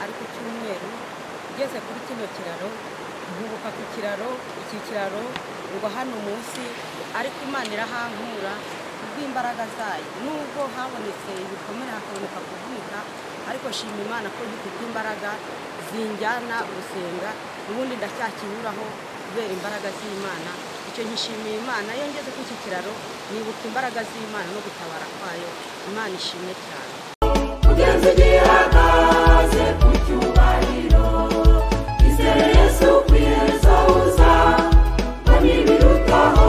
ariko cyumweru ugeze kuri kino kiraro nkubuka ku kiraro iki kiraro ngo hano munsi ariko Imana irahankura kubw'imbaraga zayo nubwo habonetse ibikomere hakaboneka kuvunika ariko shima Imana ko gifite imbaraga zinjyana gusenga ubundi ndacyakiburaho kubera imbaraga z'Imana icyo nkishimiye Imana iyo ngeze ku iki kiraro nibuka imbaraga z'Imana no gutabara kwayo Imana ishimwe cyane Ugenzi gihagaze ku cyubahiro izere Yesu kwihereza uza bani birutaho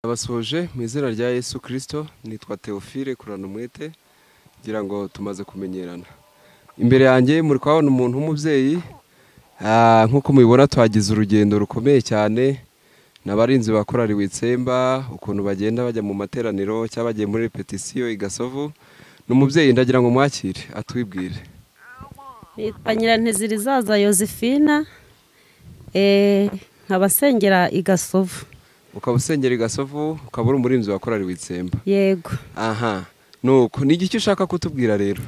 Abasoje mu izina rya Yesu Kristo nitwa Theophile Kuranumwete ngira ngo tumaze kumenyerana. Imbere yanjye muri kwabona umuntu w'umubyeyi, nk'uko mubibona twagize urugendo rukomeye cyane n'abarinzi ba Korali Witsemba, ukuntu bagenda bajya mu materaniro cyangwa bagiye muri repetition i Gasovu. N'umubyeyi ndagira ngo mwakire atwibwire. Nitwa Nyirantezirizaza Josephine, nkabasengera i Gasovu. Ukaba usengera i Gasovu, ukaba uri umurinzi wa Korali Witsemba. Yego. Aha, nuko ni iki ushaka kutubwira rero?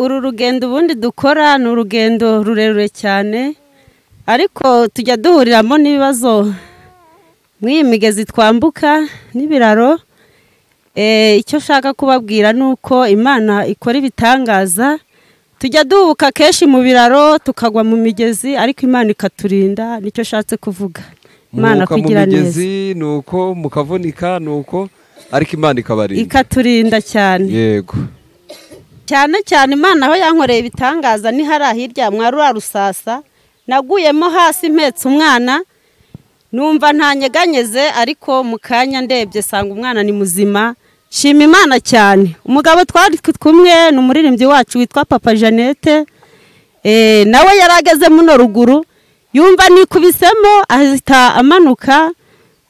Uru rugendo ubundi dukora ni urugendo rurerure cyane, ariko tujya duhuriramo n'ibibazo mw'iyi migezi twambuka n'ibiraro. Icyo shaka kubabwira nuko Imana ikora ibitangaza. Tujya duhubuka kenshi mu biraro tukagwa mu migezi, ariko Imana ikaturinda. Nicyo shatse kuvuga. Imana kugira neza. Nuko mukavunika nuko ariko Imana ikabarinda. Ikaturinda cyane. Yego. Cyane cyane Imana aho yankoreye ibitangaza ni hari hirya mwarura Rusasa. Naguyemo hasi mpetse umwana. Numva ntanyeganyeze, ariko mukanya ndebye sanga umwana ni muzima. Shima Imana cyane. Umugabo twari kumwe n'umuririmbyi wacu witwa Papa Jeannette, nawe yarageze muno ruguru, yumva nikubisemo ahita amanuka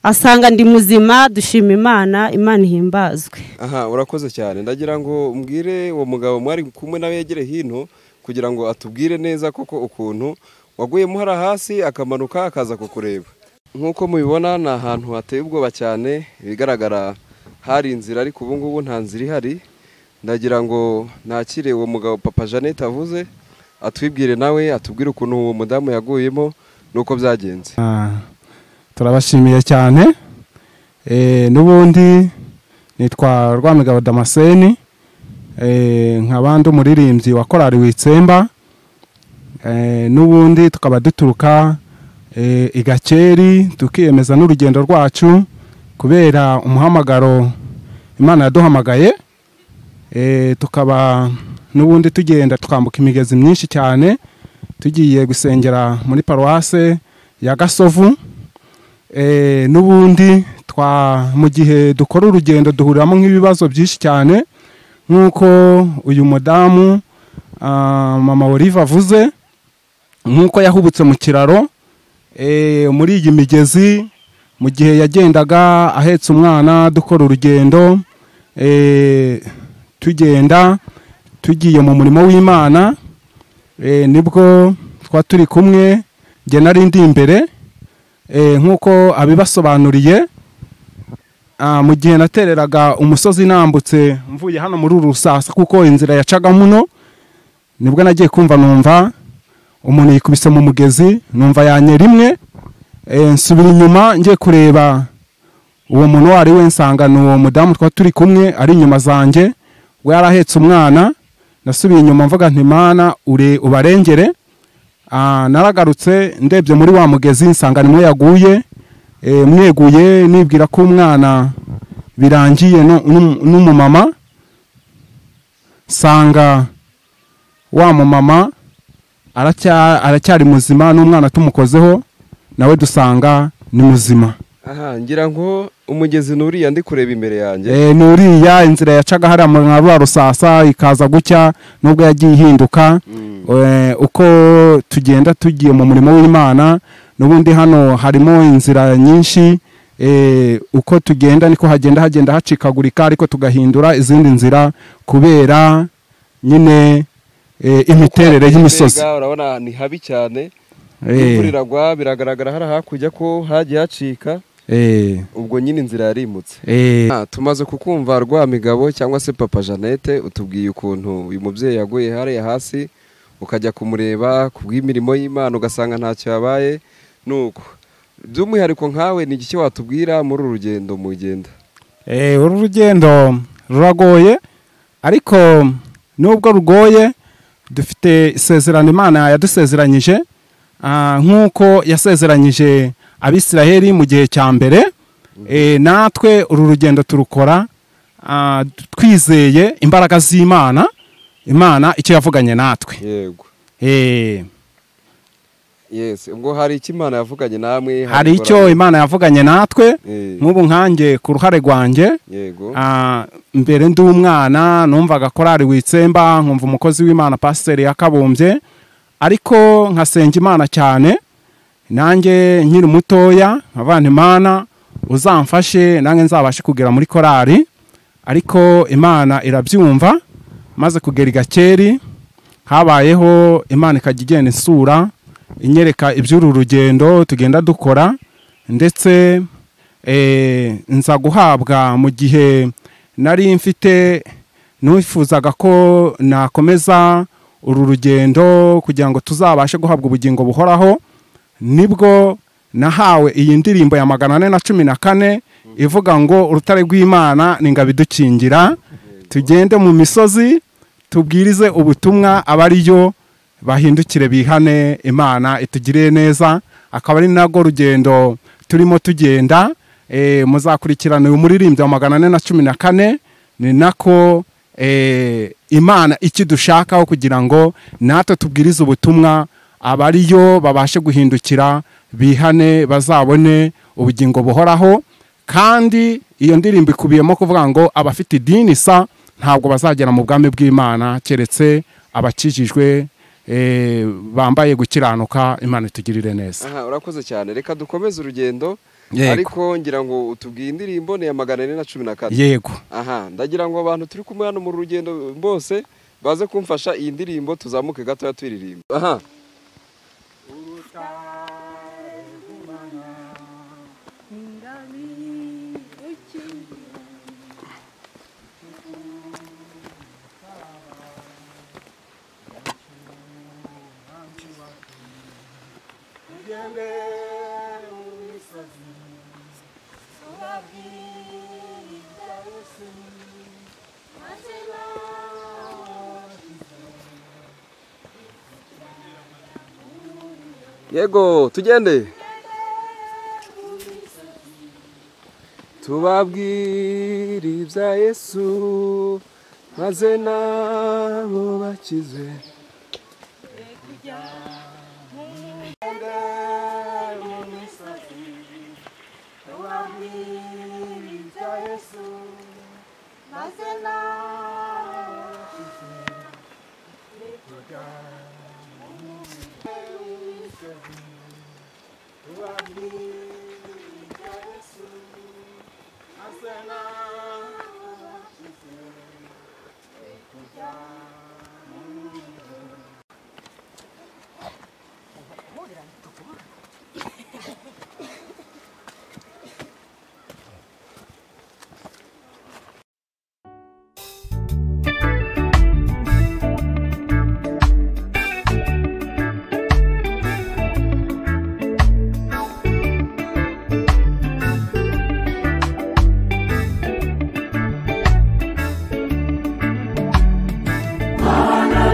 asanga ndi muzima. Dushima Imana, Imana ihimbazwe. Aha, urakoze cyane. Ndagira ngo umbwire uwo mugabo mwari kumwe nawe yegere hino kugira ngo atubwire neza koko ukuntu waguyemo hara hasi akamanuka akaza kukureba. Nkuko mubibona ni ahantu hateye ubwoba cyane, bigaragara hari inzira ariko ubu ngubu nta nzira ihari. Ndagira ngo nakire uwo mugabo Papa Jeannette avuze, atwibwire nawe atubwire ukuntu uwo mudamu yaguyemo nuko byagenze. Turabashimiye cyane. N'ubundi nitwa Rwamigabo Damascene, nk'abandi umuririmbyi wa Korali Witsemba. N'ubundi tukaba duturuka i Gakeri, tukiyemeza n'urugendo rwacu kubera umuhamagaro Imana yaduhamagaye. Tukaba n'ubundi tugenda twambuka imigezi myinshi cyane, tugiye gusengera muri paruwase ya Gasovu. N'ubundi mu gihe dukora urugendo duhuriramo nk'ibibazo byinshi cyane, nk'uko uyu mudamu Mama Olive avuze, nk'uko yahubutse mu kiraro muri iyi migezi mu gihe yagendaga ahetse umwana. Dukora urugendo tugenda tugiye mu murimo w'Imana, nibwo twa turi kumwe, njye nari ndi imbere nk'uko abibasobanuriye. Mu gihe natereraga umusozi nambutse mvuye hano muri Rusasa, kuko inzira yacaga muno, nibwo nagiye kumva numva umuntu yikubise mu mugezi, numva yanyera rimwe. Nsubira inyuma ngiye kureba uwo muntu wari we, nsanga n'uwo mudamu twa turi kumwe ari inyuma zanjye, we yarahetse umwana. Nasubiye inyuma mvuga nti Mana ubarengere. Naragarutse ndebye muri wa mugezi, nsanga nimwe yaguye. Mweguye nibwira ko umwana birangiye n'umumama, sanga wa mumama aracyari muzima, n'umwana tumukozeho nawe dusanga ni muzima. Aha, ngira ngo umugezi nuriya ndi kureba imbere yanjye. Nuriya inzira yacaga hari mu Rusasa ikaza gucya, nubwo yagiye ihinduka. Uko tugenda tugiye mu murimo w'Imana, n'ubundi hano harimo inzira nyinshi. Uko tugenda niko hagenda hacikagurika, ariko tugahindura izindi nzira kubera nyine imiterere y'imisozi. Urabona ni habi cyane, imvura iragwa, biragaragara hari hakujya ko hagiye hacika. Ubwo nyine inzira yarimutse. Tumaze kukumva Rwamigabo cyangwa se Papa Jeannette, utubwiye ukuntu uyu mubyeyi yaguye hariya hasi, ukajya kumureba kubw'imirimo y'Imana ugasanga ntacyo yabaye. Nuko by'umwihariko nkawe ni iki watubwira muri uru rugendo mugenda? Uru rugendo ruragoye, ariko nubwo rugoye dufite isezerano Imana yadusezeranyije, nk'uko yasezeranyije Abisiraheli mu gihe cya mbere. Natwe uru rugendo turukora twizeye imbaraga z'Imana, Imana icyo yavuganye natwe. Yego. Yes, ubwo hari icyo Imana yavuganye namwe? Hari icyo Imana yavuganye natwe nk'ubu nkanjye ku ruhare rwanjye. Yego. Mbere ndi umwana numvaga korari Witsemba, nkumva umukozi w'Imana Pasiteri Yakabumbye, ariko nkasenga Imana cyane nanjye nkiri mutoya, nkavana Imana uzamfashe nange nzabashe kugera muri korari, ariko Imana irabyumva. Maze kugera i Gakeri habayeho Imana ikajya igenda insura inyereka iby'uru rugendo tugenda dukora, ndetse nza guhabwa mu gihe nari mfite nifuzaga ko nakomeza uru rugendo kugira ngo tuzabashe guhabwa ubugingo buhoraho, nibwo nahawe iyi ndirimbo ya 414 ivuga ngo urutare rw'Imana ni ingabo idukingira, tugende mu misozi tubwirize ubutumwa abariyo bahindukire bihane, Imana itugirire neza. Akaba ari nago rugendo turimo tugenda. Muzakurikirana uyu muririmbyi wa 414, ni nako Imana ikidushakaho kugira ngo natwe tubwirize ubutumwa abariyo babashe guhindukira bihane, bazabone ubugingo buhoraho. Kandi iyo ndirimbo ikubiyemo kuvuga ngo abafite idini sa ntabwo bazagera mu bwami bw'Imana keretse abakijijwe bambaye gukiranuka. Imana itugirire neza. Urakoze cyane, reka dukomeze urugendo. Ariko ngira ngo utubwiye indirimbo ni ya 414. Yego. Ndagira ngo abantu turi kumwe hano mu rugendo bose baze kumfasha iyi ndirimbo tuzamuke gato tuyiririmba. Yego, tugende. Tubabwire ibya Yesu maze nabo bakize.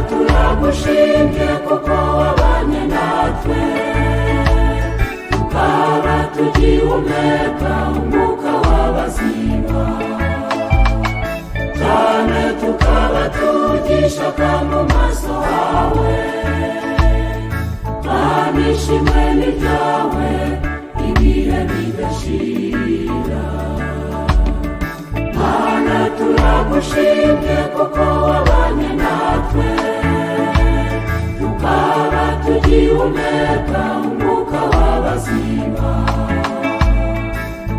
Turagushimye kuko wabanye natwe, tukaba tugihumeka umwuka w'abazima, cyane tukaba tugishaka mu maso hawe. Mana ishimwe ni ryawe ibihe bidashira. Mana turagushimye kuko wabanye natwe, tukaba tugihumeka umwuka w'abazima,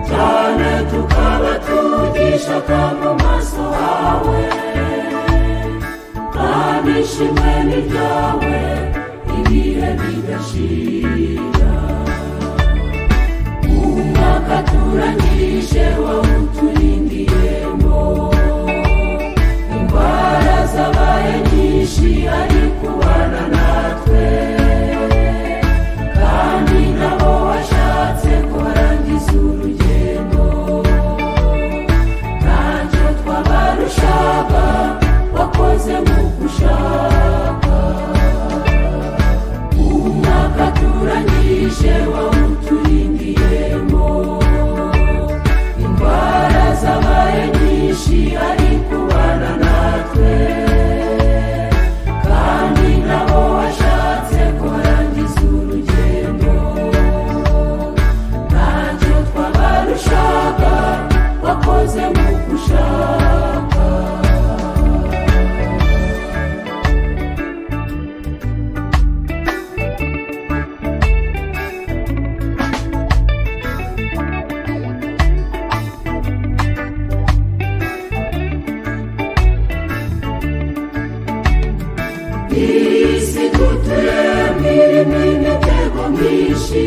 cyane tukaba tugishaka mu maso hawe. Mana ishimwe ni ryawe ibihe bidashira. Umwaka turangije wawuturindiyemo, indwara zabaye nyinshi ariko ubana natwe, kandi nabo washatse kurangiza urugendo. Ntacyo twabarushaga wakoze nk'uko ushaka. Umwaka turangije wawuturindiyemo, indwara isi dutuyemo irimo imitego myinshi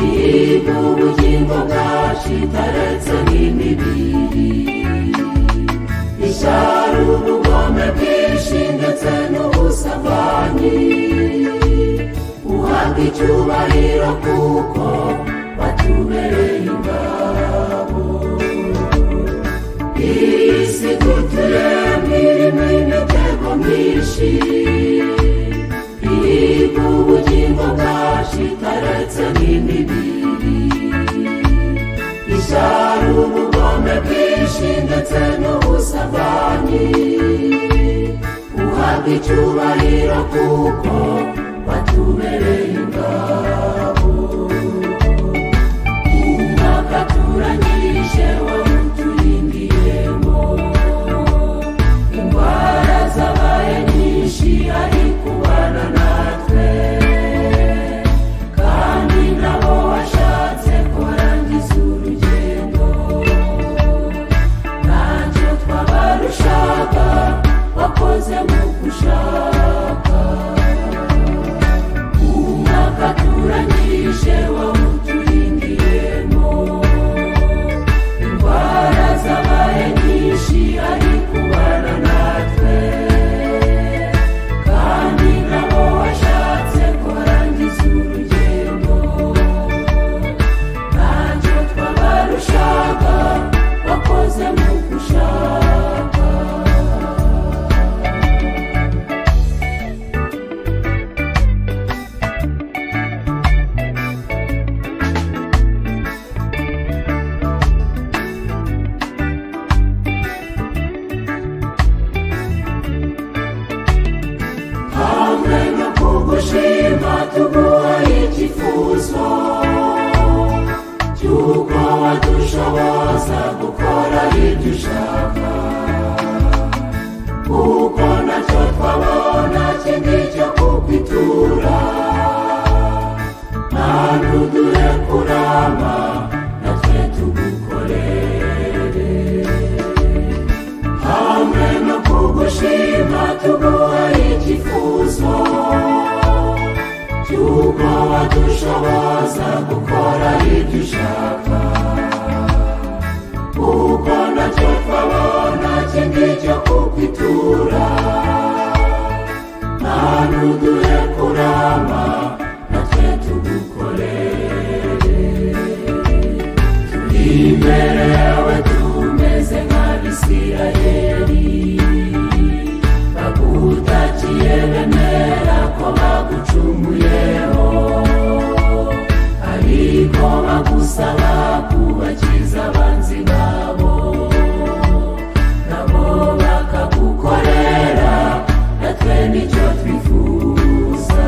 ihiga ubugingo bwacu itaretse n'imibiri ishyari ubugome bwinshi ndetse n'ubusambanyi uhabwa icyubahiro kuko watubereye ingabo isi dutuyemo irimo imitego myinshi ihiga ubugingo bwacu itaretse n'imibiri ishyari ubugome bwinshi ndetse n'ubusambanyi uhabwa icyubahiro kuko watubereye ingabo umwaka turangije wawuturindiyemo indwara zabaye nyinshi ari kubana natwe kandi nabo washatse kurangiza urugendo ntacyo twabarushaga wakoze mu gushaka umwaka turangije wawuturindiyemo indwara zabaye nyinshi ari kubana natwe kandi nabo washatse kurangiza urugendo ntacyo twabarushaga wakoze mu gushaka hamwe no kugushima tuguha icyifuzo cy'uko wadushoboza gukora ibyo ushaka kuko nacyo twabona kindi cyo kukwitura ntabwo uduhe kurama natwe tugukorere hamwe no kugushima tuguha icyifuzo cy'uko wadushoboza gukora ibyo ushaka kuko nacyo twabona kindi cyo kukwitura ntabwo uduhe kurama natwe tugukorere turi imbere yawe tumeze nk'abisirayeli bagutakiye bemera ko bagucumuyeho ariko bagusaba kubakiza abanzi babo nabo bakagukorera natwe nicyo twifuza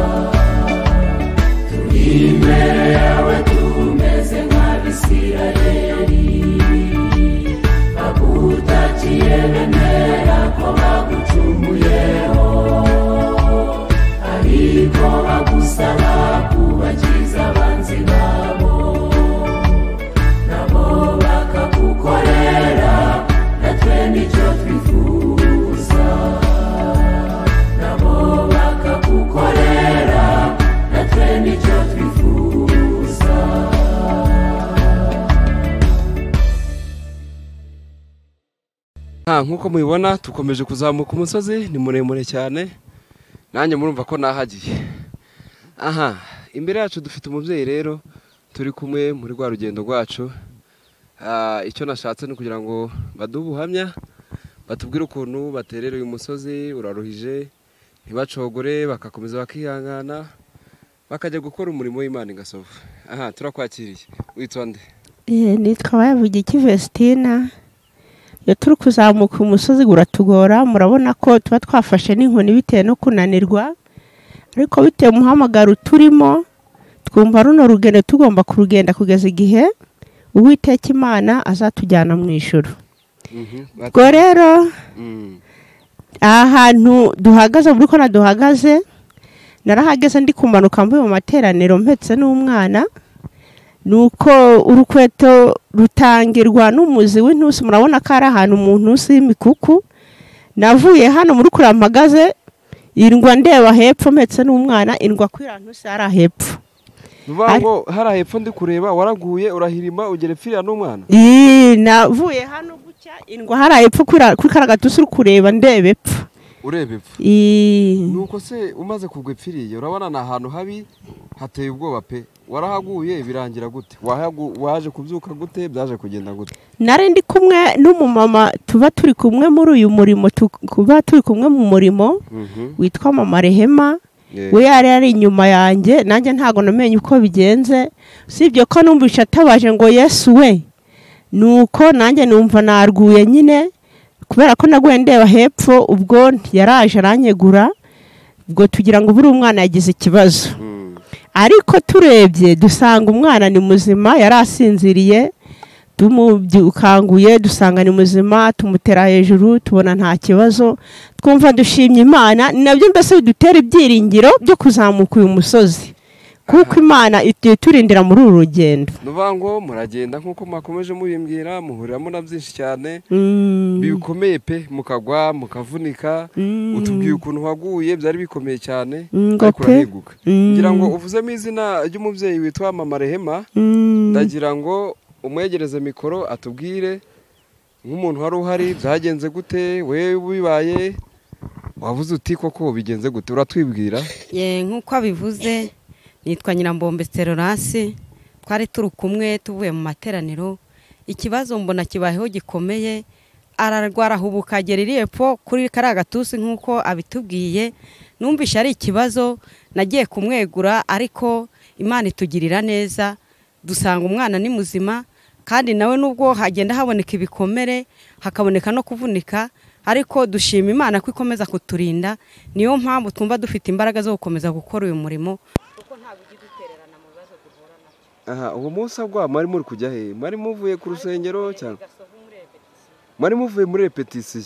turi imbere yawe tumeze nk'abisirayeli bagutakiye bemera ko bagucumuyeho ariko bagusaba kubakiza abanzi babo nabo bakagukorera natwe nicyo twifuza nabo bakagukorera natwe nicyo twifuza nk'uko mubibona dukomeje kuzamuka umusozi ni muremure cyane nanjye murumva ko nahagiye imbere yacu dufite umubyeyi rero turi kumwe muri rwa rugendo rwacu icyo nashatse ni kugira ngo baduhe ubuhamya batubwire ukuntu baterera uyu musozi uraruhije ntibacogore bagakomeza bakihangana bakajya gukora umurimo w'Imana Gasovu turakwakiriye witwa nde nitwa Bayavugiki Vestina iyo turi kuzamuka umusozi uratugora murabona ko tuba twafashe n'inkoni bitewe no kunanirwa ariko bitewe umuhamagaro turimo twumva runo rugendo tugomba kurugenda kugeza igihe Uwiteka Imana azatujyana mu ijuru ubwo rero ahantu duhagaze muri ko duhagaze narahageze ndi kumanuka mvuye mu materaniro mpetse n'umwana nuko urukweto rutangirwa n'umuzi w'intusi murabona ko ari ahantu mu ntusi y'imikuku navuye hano muri kurampagaze indwa ndeba hepfo mpetse n'umwana indwa kwirantuse hari hepfo. Nuvuga ngo hari hepfo ndi kureba waraguye urahirima ugere pfira n'umwana. Navuye hano gucya indwa hari hepfo kuri karagatusi uri kureba ndebe epfo. Urebe epfo. Nuko se umaze kugwe pfiriye urabona na ahantu habi hateye ubwoba pe. Warahaguye birangira gute? Waje kubyuka gute? Byaje kugenda gute? Nare ndi kumwe n'umumama tuba turi kumwe muri uyu murimo kuba turi kumwe mu murimo witwa Mama Rehema. We yari inyuma yanjye nanjye ntago namenye uko bigenze usibye ko numvisha atabaje ngo Yesu we nuko nanjye numva narguye nyine kubera ko naguye ndeba hepfo ubwo yaraje aranyegura ubwo tugira ngo buri umwana yagize ikibazo ariko turebye dusanga umwana ni muzima yarasinziriye tumubyukanguye dusanga ni muzima tumutera hejuru tubona nta kibazo twumva dushimye Imana nabyo mbese bidutera ibyiringiro byo kuzamuka uyu musozi kuko Imana ituturindira muri uru rugendo. Nuvuga ngo muragenda nkuko mwakomeje mubimbwira muhuriramo na byinshi cyane bikomeye pe mukagwa mukavunika utubwiye ukuntu waguye byari bikomeye cyane ariko urahiguka. Ngira ngo uvuzemo izina ry'umubyeyi witwa Mama Rehema ndagira ngo umwegereze mikoro atubwire nk'umuntu wari uhari byagenze gute we bibaye wavuze uti koko bigenze gute uratwibwira. Nkuko abivuze nitwa Nyirambombe Serorasi twari turi kumwe tuvuye mu materaniro ikibazo mbona kibayeho gikomeye ararwara hubuka agera epfo kuri karagatusi nkuko abitubwiye numvisha ari ikibazo nagiye kumwegura ariko Imana itugirira neza dusanga umwana ni muzima kandi nawe nubwo hagenda haboneka ibikomere hakaboneka no kuvunika ariko dushima Imana ko ikomeza kuturinda niyo mpamvu twumva dufite imbaraga zo gukomeza gukora uyu murimo kuko nta bugidutererana mu bibazo duhura nabyo. Uwo munsi agwa mwari muri kujya he? Mwari muvuye ku rusengero cyangwa mwari muvuye muri repetition?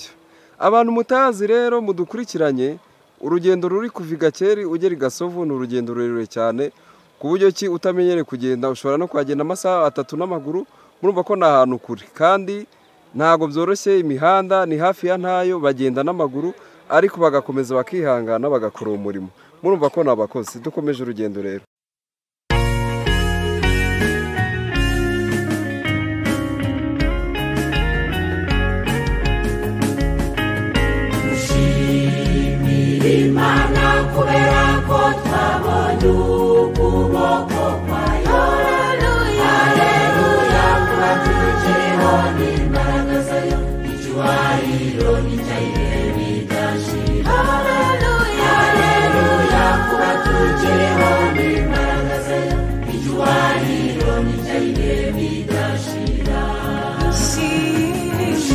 Abantu mutazi rero mudukurikiranye urugendo ruri kuva Gakeri ugera Gasovu ni urugendo rurerure cyane ku buryo ki utamenyere kugenda ushobora no kwagenda amasaha 3 n'amaguru murumva ko na ahantu kuri kandi ntago byoroshye imihanda ni hafi ya ntayo bagenda n'amaguru ariko bagakomeza bakihangana bagakora umurimo murumva ko nabakozi dukomeje urugendo rero. Imana kubera ko twabonye ukuboko kwayo. Haleluya kuba tukiriho n'imbaraga zayo icyubahiro n'icyayihe bidashira. Haleluya kuba tukiriho n'imbaraga zayo icyubahiro n'icyayihe bidashira. Dushimire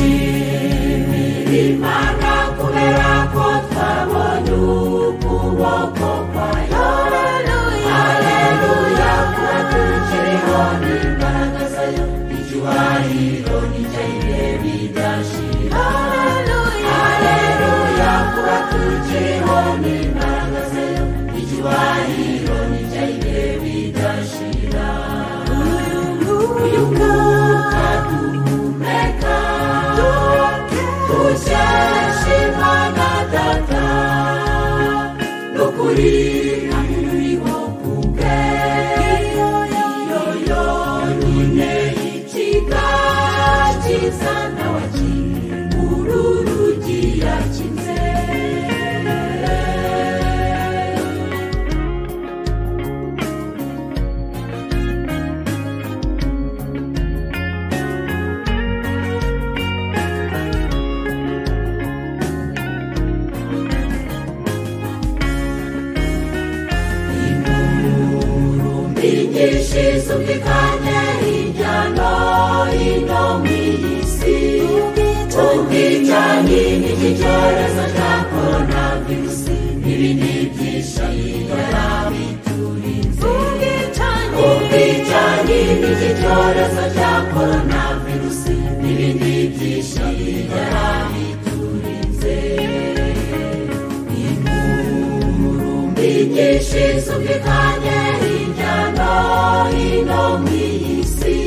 Imana kubera ko twabonye ukuboko kwayo. Haleluya kuba tukiriho n'imbaraga zayo icyubahiro n'icyayihe bidashira. Haleluya kuba tukiriho n'imbaraga zayo icyubahiro n'icyayihe bidashira. Uyu mwuka duhumeka dukesha Imana Data n'ukuri uriho kubwe yo nyine ikigakiza nawe uru rugi yakinze. Inyigisho zumvikanye hirya no hino mu isi ubwicanyi n'icyorezo cya coronavirus n'ibindi byinshi yarabiturinze. Ubwicanyi n'icyorezo cya coronavirus n'ibindi byinshi yarabiturinze. Inyigisho zumvikanye hirya no hino mu isi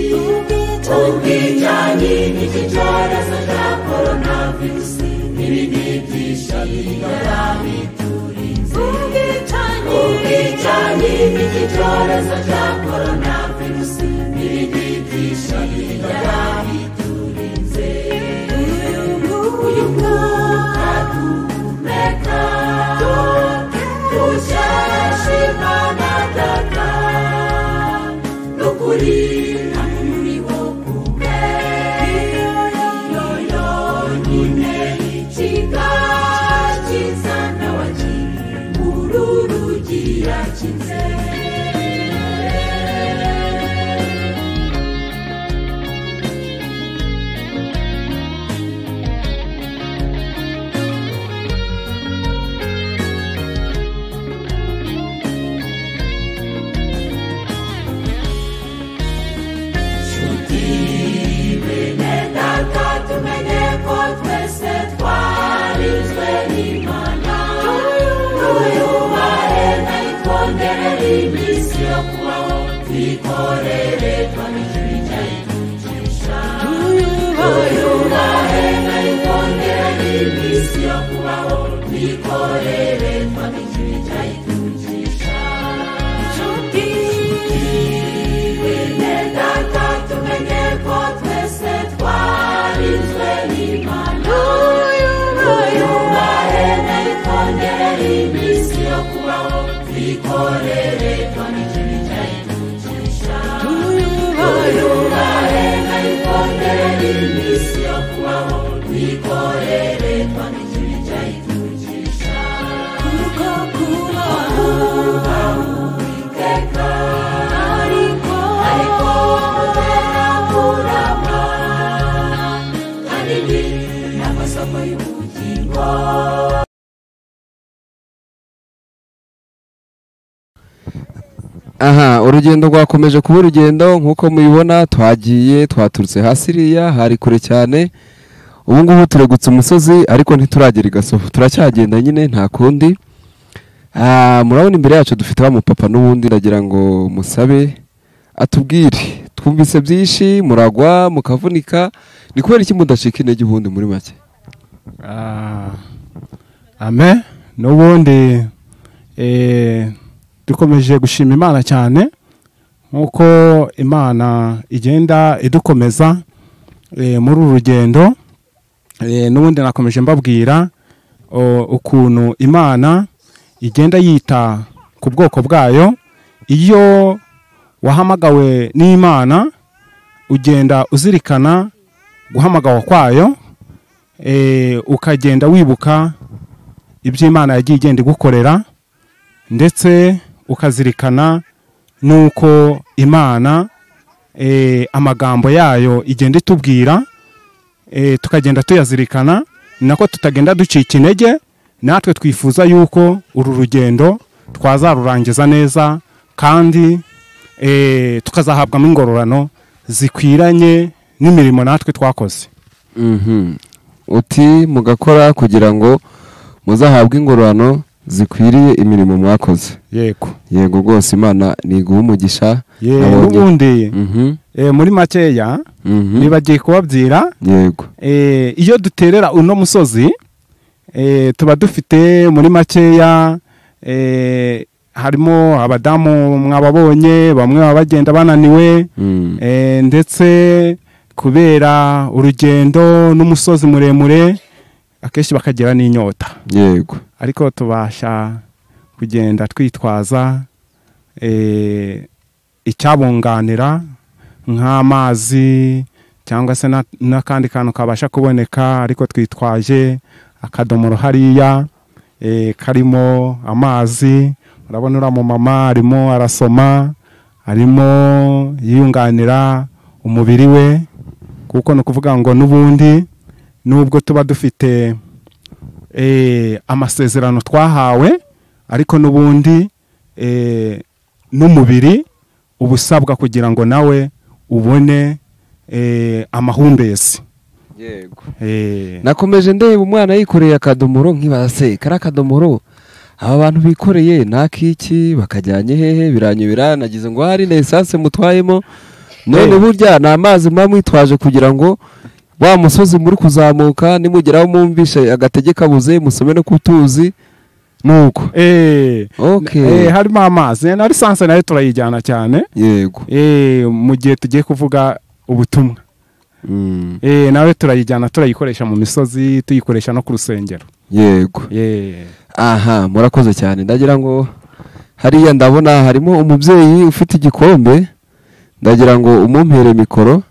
ubwicanyi n'icyorezo cya coronavirus n'ibindi byinshi yarabiturinze. iki cyorezo cya korona virusi n'ibindi byinshi byarabiturinze. Uyu mwuka duhumeka dukesha Imana Data, n'ukuri nta muri wo kumwe yonyine kigakiza n'abagiye uru rugira kize. Tumenye ko twese twarinzwe n'Imana, tuyubahe nayitwongerere iminsi yo kubaho, twikorere twamijuru icyayitukisha. Tuyubahe nayitwongerere iminsi yo kubaho, twikorere twamijuru icyayitukisha. Nshuti bene data tumenye ko twese twarinzwe n'Imana, tuyubahe nayitwongerere iminsi yo kubaho, twikorere twamijuru icyayitukisha. Tuyubahe nayitwongerere iminsi yo kubaho, twikorere twamijuru icyayitukisha. Kuko kubaho Uwiteka ariko kutera kurama, kandi ni amasoko y'ubugingo. Aha, urugendo rwakomeje kuba urugendo nk'uko mubibona, twaturutse hasi iriya hari kure cyane. Ubu ngubu turegutse umusozi ariko ntituragera i Gasovu, turacyagenda nyine nta kundi. Murabona imbere yacu dufite wa mupapa n'ubundi, ndagira ngo musabe atubwire, twumvise byinshi, muragwa mukavunika, ni kubera iki mudacika intege ubundi muri make? Amen. N'ubundi dukomeje gushima Imana cyane nk'uko Imana igenda idukomeza muri uru rugendo. N'ubundi nakomeje mbabwira ukuntu Imana igenda yita ku bwoko bwayo. Iyo wahamagawe n'Imana ugenda uzirikana guhamagawa kwayo, ukagenda wibuka ibyo Imana yagiye igenda igukorera, ndetse ukazirikana nuko Imana amagambo yayo igenda itubwira, tukagenda tuyazirikana, nako tutagenda ducika intege. Natwe twifuza yuko uru rugendo twazarurangiza neza, kandi tukazahabwamo ingororano zikwiranye n'imirimo natwe twakoze. Uti mugakora kugira ngo muzahabwe ingororano zikwiriye imirimo mwakoze. Yego rwose Imana niguha umugisha. N'ubundi muri makeya nibagiye kubabwira, iyo duterera uno musozi tuba dufite muri makeya, harimo abadamu mwababonye, bamwe baba bagenda bananiwe, ndetse kubera urugendo n'umusozi muremure akenshi bakagira n'inyota. Yego, ariko tubasha kugenda twitwaza icyabunganira nk'amazi cyangwa se n'akandi kantu kabasha kuboneka, ariko twitwaje akadomoro hariya karimo amazi. Urabona uriya mumama arimo arasoma, arimo yiyunganira umubiri we, kuko ni ukuvuga ngo n'ubundi nubwo tuba dufite amasezerano twahawe, ariko n'ubundi n'umubiri uba usabwa kugira ngo nawe ubone amahumbezi. Yego. Nakomeje ndeba umwana yikoreye akadomoro, nkibase kari akadomoro aba bantu bikoreye nakiki bakajyanye hehe, biranyubira. Nagize ngo hari na essence mutwayemo, none burya na amazi mwitwaje kugira ngo wa musozi muri kuzamuka nimugeraho mumvishe agategeka buze musome no kutuzi, nuko harimo amazi na lisansi nayo turayijyana cyane yego mu gihe tugiye kuvuga ubutumwa nawe turayijyana turayikoresha mu misozi tuyikoresha no ku rusengero yego aha murakoze cyane ndagira ngo hariya ndabona harimo umubyeyi ufite igikombe ndagira ngo umumpere mikoro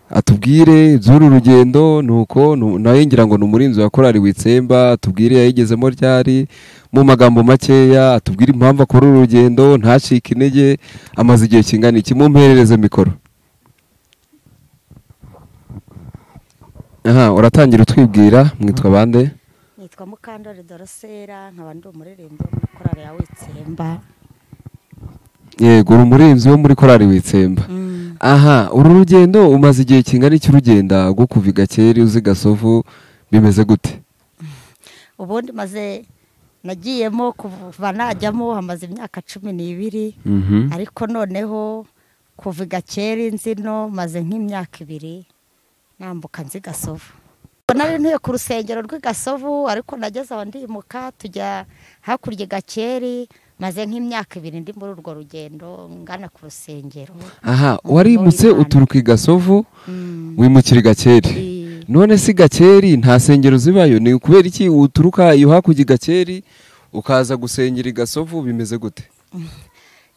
atubwire iby'uru rugendo nuko nawe ngira ngo ni umurinzi wa korali Witsemba atubwire yayigezemo ryari mu magambo makeya atubwire impamvu akora uru rugendo ntacike intege amaze igihe kingana iki mumperereze mikoro. Aha uratangira utwibwira mwitwa bande? Nitwa Mukandori Dorosera nkaba ndi umuririmbyi muri korali ya Witsemba. Yego uri umurinzi wo muri korali Witsemba. Aha uru rugendo umaze igihe kingana iki urugenda gwo kuva Gakeri uzi Gasovu bimeze gute? Ubundi maze nagiyemo kuva najyamo hamaze imyaka 12 ariko noneho kuva Gakeri nzino maze nk'imyaka 2 nambuka nzi Gasovu. Nari ntuye ku rusengero rw'Gasovu ariko nageze aho ndimuka tujya hakurya Gakeri maze nk'imyaka 2 ndi muri urwo rugendo ngana ku rusengero. Aha warimutse uturuka Gasovu wimukira Gakeri. None si Gakeri nta sengero zibayo ni kubera iki uturuka iyo hakurya Gakeri ukaza gusengera Gasovu bimeze gute?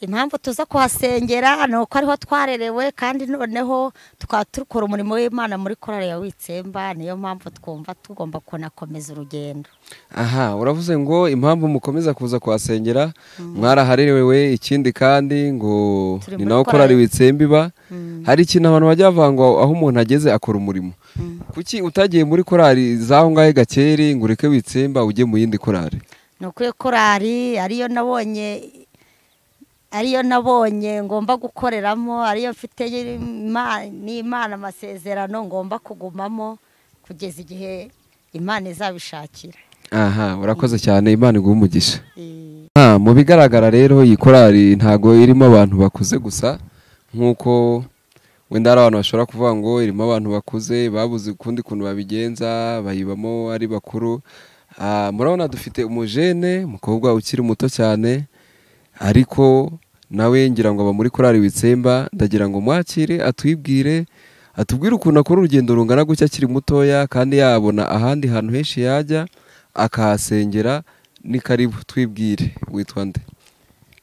Impamvu tuza kuhasengera nuko ariho twarerewe kandi noneho twaturukora umurimo w'Imana muri korali ya Witsemba niyo mpamvu twumva tugomba kunakomeza urugendo. Aha uravuze ngo impamvu mukomeza kuza kuhasengera mwaraharerewe ikindi kandi ngo ni naho korali Witsemba iba hari ikintu abantu bajya bavanga aho umuntu ageze akora umurimo. Kuki utagiye muri korali zaho ngahe Gakeri ngo ureke Witsemba ujye mu yindi korali? Nuko korali ariyo nabonye ngomba gukoreramo ariyo mfite n'Imana amasezerano ngomba kugumamo kugeza igihe Imana izabishakira. Aha urakoze cyane Imana iguhe umugisha. Mu bigaragara rero iyi korali ntago irimo abantu bakuze gusa nkuko wenda ari abantu bashobora kuvuga ngo irimo abantu bakuze babuze ukundi kuntu babigenza bayibamo ari bakuru. Murabona dufite umujene mukobwa ukiri muto cyane ariko nawe ngira ngo aba muri korali Witsemba ndagira ngo mwakire atubwire ukuntu akora urugendo rungana gutya akiri mutoya kandi yabona ahandi hantu henshi yajya akahasengera. Ni karibu twibwire witwa nde?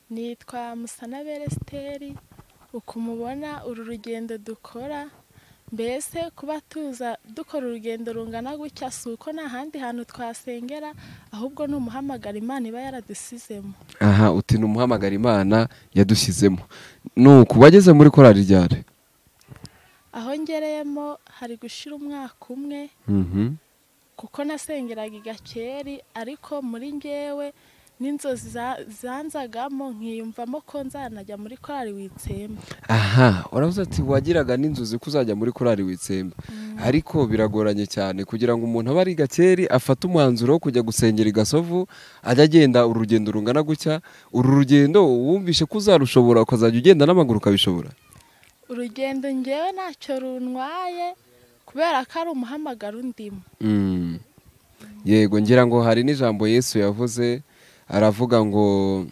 Nitwa Musanabere Esteri. Ukumubona uru rugendo dukora mbese kuba tuza dukora urugendo rungana gutya suko nta handi hantu twasengera ahubwo n'umuhamagara Imana iba yaradusizemo. Aha uti n'umuhamagara Imana yadushyizemo. Nuko bageze muri korali ryari? Aho ngereyemo hari gushira umwaka umwe kuko nasengeraga Gakeri ariko muri ngewe n'inzozi zanzagamo nkiyumvamo ko nzanajya muri korali Witsemba. Aha uravuze ati wagiraga n'inzozi kuzajya muri korali Witsemba ariko biragoranye cyane kugira ngo umuntu aba ari Gakeri afate umwanzuro wo kujya gusengera Gasovu ajya agenda urugendo rungana gutya. Uru rugendo wumvishe ko uzarushobora ukazajya ugenda n'amaguru ukabishobora? Urugendo ngewe ntacyo runtwaye kubera ko ari umuhamagaro undimo. Yego ngira ngo hari n'ijambo Yesu yavuze aravuga ngo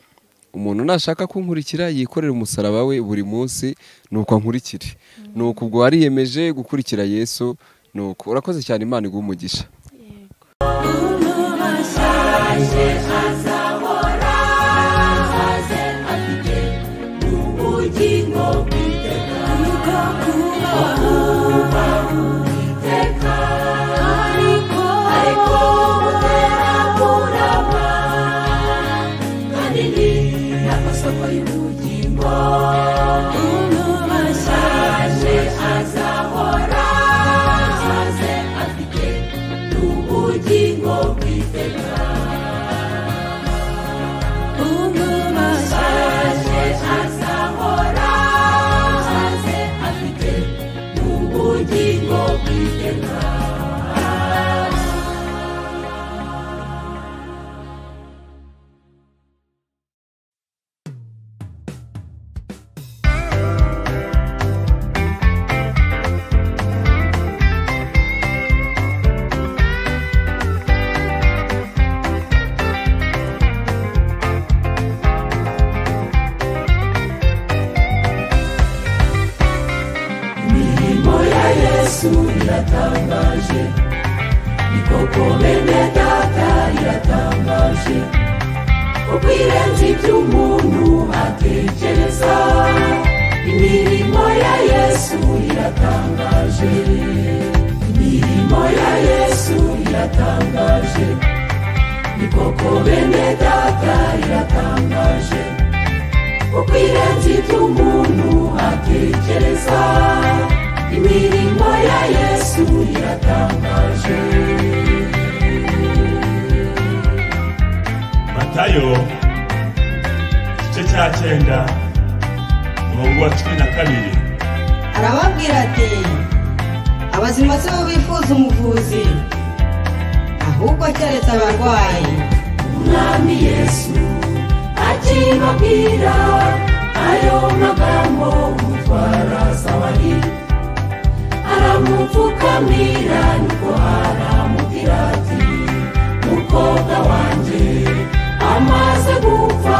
umuntu nashaka kunkurikira yikorera umusaraba we buri munsi nuko ankurikire. Nuko ubwo wariyemeje gukurikira Yesu. Nuko urakoze cyane Imana iguhe umugisha. imirimo ya Yesu iratangaje, ni koko bene data iratangaje, kuko irenze ibyo umuntu atekereza, imirimo ya Yesu iratangaje. Matayo igice cya 9 umurongo wa 12 arababwira ati abazima si bo bifuza umuvuzi, ahubwo keretse abarwayi. Umwami Yesu akibabwira ayo magambo, umutwara sawari aramupfukamira, niko aramubwira ati mukobwa wanjye amaze gupfa,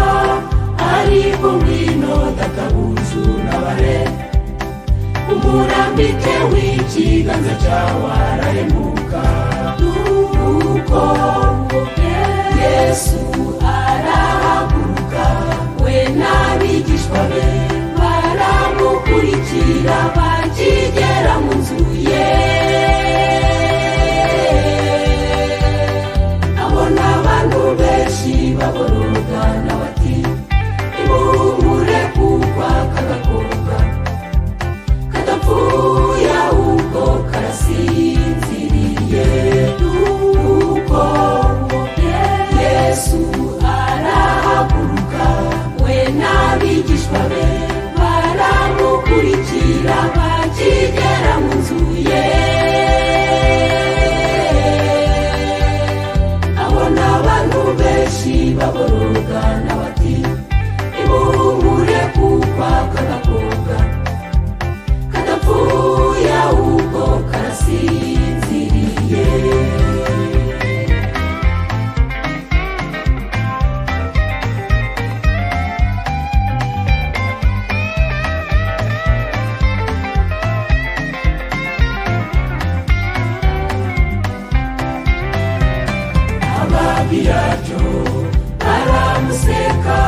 ariko ngwino databuja unabare, umurambike w'ikiganza cyawe arahemuka. Nuko Yesu arahaguruka, we n'abigishwa be baramukurikira, bakigera mu nzu ye abona abantu benshi baborogana bati nimuhumure kuko aka gakobwa kadapfuye ahubwo karasinziriye. Nuko Yesu arahaguruka, we n'abigishwa be baramukurikira, bakigera mu nzu ye abona abantu benshi baborogana bati nimuhumure kuko aka gakobwa kadapfuye ahubwo karasinziriye. Ababiyacyo baramuseka,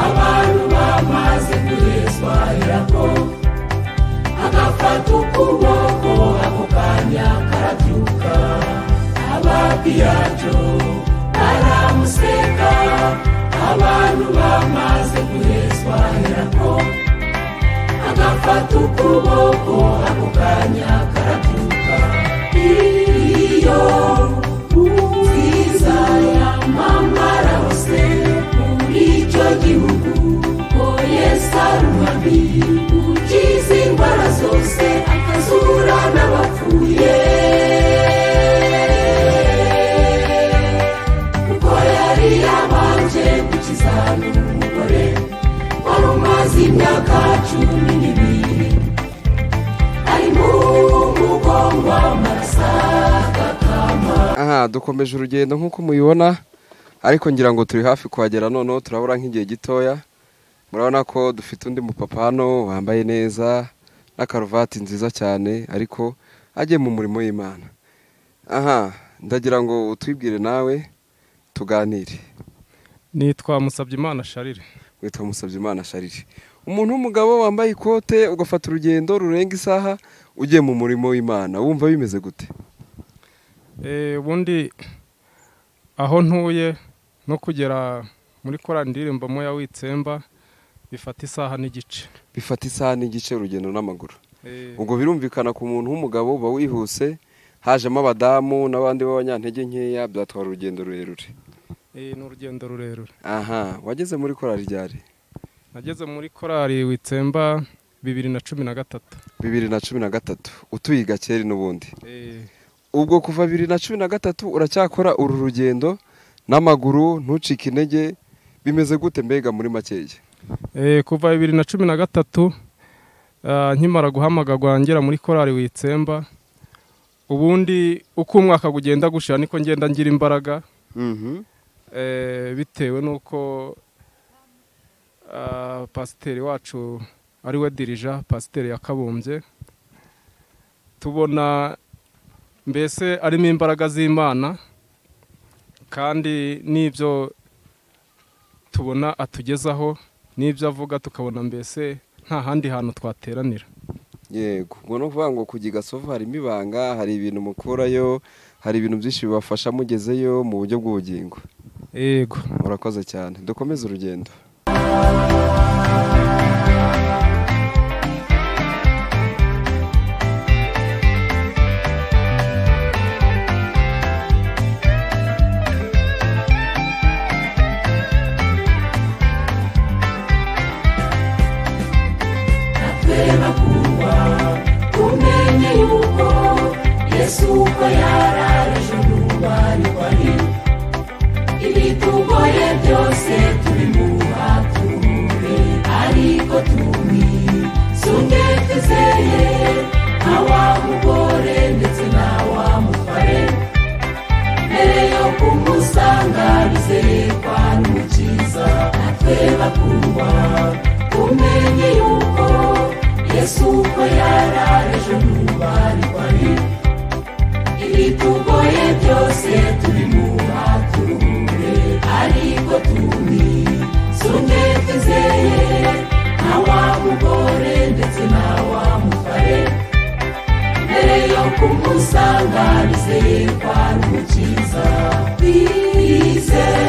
abantu bamaze guhezwa irako, agafata ukuboko ako kanya karabyuka. Ababiyacyo baramuseka, abantu bamaze guhezwa irako, agafata ukuboko ako kanya karabyuka. Iyo nziza yamamara hose muri icyo gihugu, ko Yesu ari umwami ukiza indwara zose, akazura n'abapfuye, kuko yari yabanje gukiza n'umugore wari umaze imyaka 12 ari mu mugongo w'amaraso agakama. Aha dukomeje urugendo nk'uko mubibona, ariko ngira ngo turi hafi kuhagera, noneho turabura nk'igihe gitoya. Murabona ko dufite undi mupapa hano wambaye neza n'akaruvati nziza cyane, ariko agiye mu murimo w'Imana. Aha ndagira ngo utwibwire nawe tuganire. Nitwa Musabyimana Charire. Witwa Musabyimana Charire, umuntu w'umugabo wambaye ikote ugafata urugendo rurenga isaha ugiye mu murimo w'Imana, wumva bimeze gute? Ubundi aho ntuye no kugera muri korali ndirimbamo ya Witsemba bifata isaha n'igice. Bifata isaha n'igice urugendo n'amaguru. Ubwo birumvikana ku muntu w'umugabo uba wihuse, hajemo abadamu n'abandi b'abanyantege nkeya, byatwara urugendo rurerure. Ni urugendo rurerure. Aha, wageze muri korali ryari? Nageze muri korali Witsemba 2013. 2013 utuye Gakeri n'ubundi. Ubwo kuva 2013 uracyakora uru rugendo n'amaguru, ntucike intege, bimeze gute mbega muri makeya? Kuva 2013 nkimara guhamagagwa ngera muri korali Witsemba, ubundi uko umwaka kugenda gushira niko ngenda ngira imbaraga. Bitewe nuko pasiteri wacu ari we dirija, pasiteri Yakabumbye, tubona mbese arimo imbaraga z'Imana, kandi n'ibyo tubona atugezaho n'ibyo avuga tukabona mbese nta handi hantu twateranira. yego ngo no kuvuga ngo kujya Gasovu harimo ibanga, hari ibintu mukurayo, hari ibintu byinshi bibafasha mugezeyo mu buryo bw'ubugingo. yego Murakoze cyane, dukomeze urugendo. Tumenye yuko Yesu uko yaraje n'ubari kwari ibitugoye byose tubimuhature ariko sunge twizeye nka wa mugore ndetse na wa mutware mbere yo kumusanga bizeye kwa n'umukiza. Natwe bakundwa tumenye yuko Yesu uko yaraje n'ubari kwari ibitugoye byose tubimuhature ariko sunge twizeye nka wa mugore ndetse na wa mutware mbere yo kumusanga bizeye kwa n'umukiza. Twizeye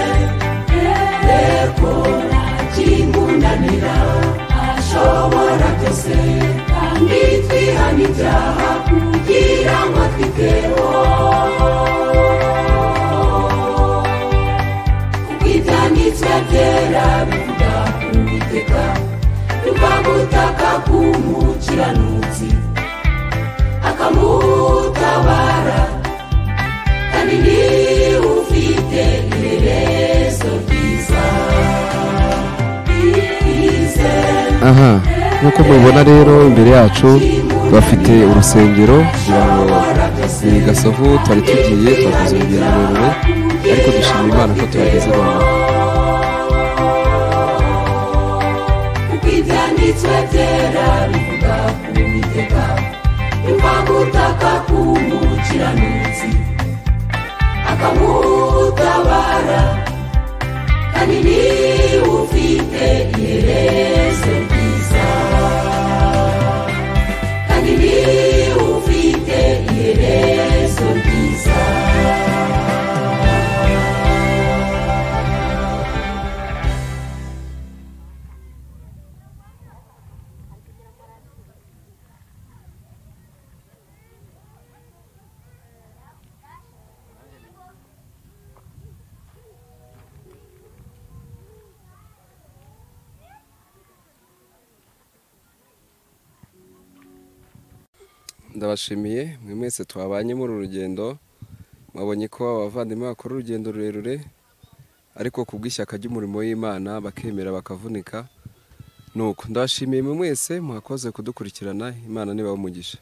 ko ntakimunanira ashobora byose kandi twihana ibyaha kugira ngo twiteho kuko ibyanditswe byera bivuga ku Uwiteka biva gutaka k'umukiranutsi akamutabara kandi niwe ufite iherezo ryiza. Aha nk'uko mubibona rero imbere yacu bafite urusengero kugira ngo ni Gasovu twari tugiye twakoze urugendo rurerure ariko dushima Imana ko tuhageze noneho. kuko ibyanditswe byera bivuga ku Uwiteka biva gutaka k'umukiranutsi akamutabara kandi niwe ufite iherezo ryiza kandi niwe ufite iherezo ryiza. Ndabashimiye mwe mwese twabanye muri uru rugendo, mwabonye ko abavandimwe bakora urugendo rurerure ariko kubw'ishyaka ry'umurimo w'Imana bakemera bakavunika. Nuko ndabashimiye mwe mwese mwakoze kudukurikirana. Imana nibahe umugisha.